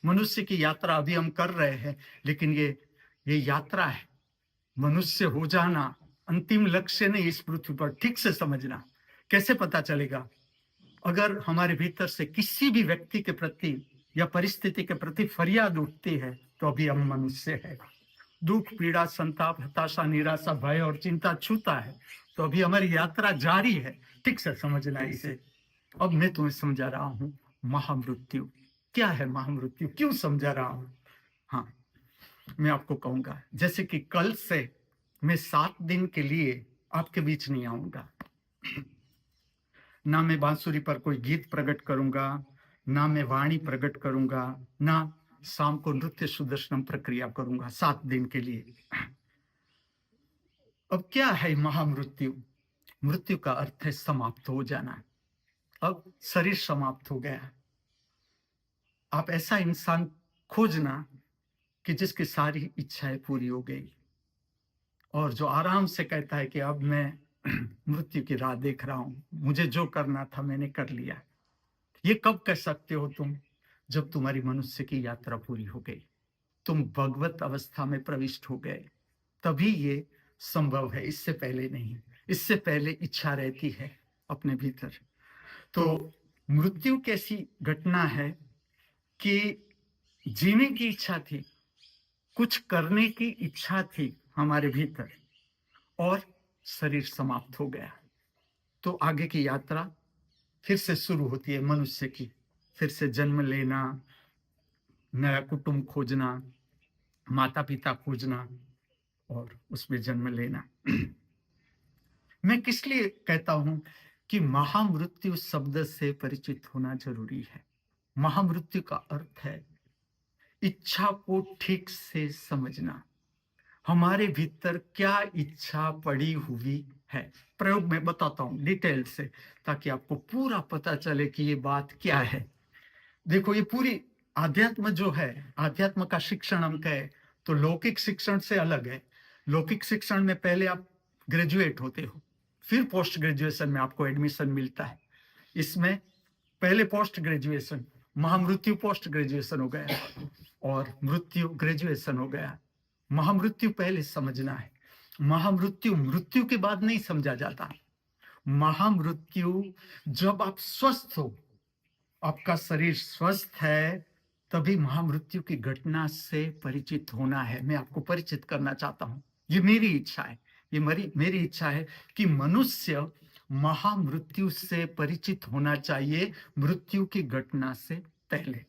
मनुष्य की यात्रा अभी हम कर रहे हैं, लेकिन ये यात्रा है। मनुष्य हो जाना अंतिम लक्ष्य नहीं इस पृथ्वी पर, ठीक से समझना। कैसे पता चलेगा? अगर हमारे भीतर से किसी भी व्यक्ति के प्रति या परिस्थिति के प्रति फरियाद उठती है, तो अभी हम मनुष्य है। दुख, पीड़ा, संताप, हताशा, निराशा, भय और चिंता छूता है, तो अभी हमारी यात्रा जारी है। ठीक से समझना इसे। अब मैं तुम्हें समझा रहा हूं महामृत्यु क्या है। महामृत्यु क्यों समझा रहा हूं? हाँ, मैं आपको कहूंगा, जैसे कि कल से मैं 7 दिन के लिए आपके बीच नहीं आऊंगा। ना मैं बांसुरी पर कोई गीत प्रकट करूंगा, ना मैं वाणी प्रकट करूंगा, ना शाम को नृत्य सुदर्शनम प्रक्रिया करूंगा 7 दिन के लिए। अब क्या है महामृत्यु? मृत्यु का अर्थ है समाप्त हो जाना। अब शरीर समाप्त हो गया। आप ऐसा इंसान खोजना कि जिसकी सारी इच्छाएं पूरी हो गई और जो आराम से कहता है कि अब मैं मृत्यु की राह देख रहा हूं, मुझे जो करना था मैंने कर लिया। ये कब कह सकते हो तुम? जब तुम्हारी मनुष्य की यात्रा पूरी हो गई, तुम भगवत अवस्था में प्रविष्ट हो गए, तभी ये संभव है, इससे पहले नहीं। इससे पहले इच्छा रहती है अपने भीतर। तो मृत्यु कैसी घटना है कि जीने की इच्छा थी, कुछ करने की इच्छा थी हमारे भीतर, और शरीर समाप्त हो गया। तो आगे की यात्रा फिर से शुरू होती है मनुष्य की। फिर से जन्म लेना, नया कुटुंब खोजना, माता पिता खोजना और उसमें जन्म लेना। मैं किस लिए कहता हूं कि महामृत्यु शब्द से परिचित होना जरूरी है। महामृत्यु का अर्थ है इच्छा को ठीक से समझना। हमारे भीतर क्या इच्छा पड़ी हुई है। प्रयोग में बताता हूं डिटेल से, ताकि आपको पूरा पता चले कि ये बात क्या है। देखो, ये पूरी आध्यात्म जो है, आध्यात्म का शिक्षण हम कहें तो लौकिक शिक्षण से अलग है। लौकिक शिक्षण में पहले आप ग्रेजुएट होते हो, फिर पोस्ट ग्रेजुएशन में आपको एडमिशन मिलता है। इसमें पहले पोस्ट ग्रेजुएशन, महामृत्यु पोस्ट ग्रेजुएशन हो गया और मृत्यु ग्रेजुएशन हो गया। महामृत्यु पहले समझना है। महामृत्यु मृत्यु के बाद नहीं समझा जाता। महामृत्यु जब आप स्वस्थ हो, आपका शरीर स्वस्थ है, तभी महामृत्यु की घटना से परिचित होना है। मैं आपको परिचित करना चाहता हूं। ये मेरी इच्छा है, ये मेरी इच्छा है कि मनुष्य महामृत्यु से परिचित होना चाहिए, मृत्यु की घटना से पहले।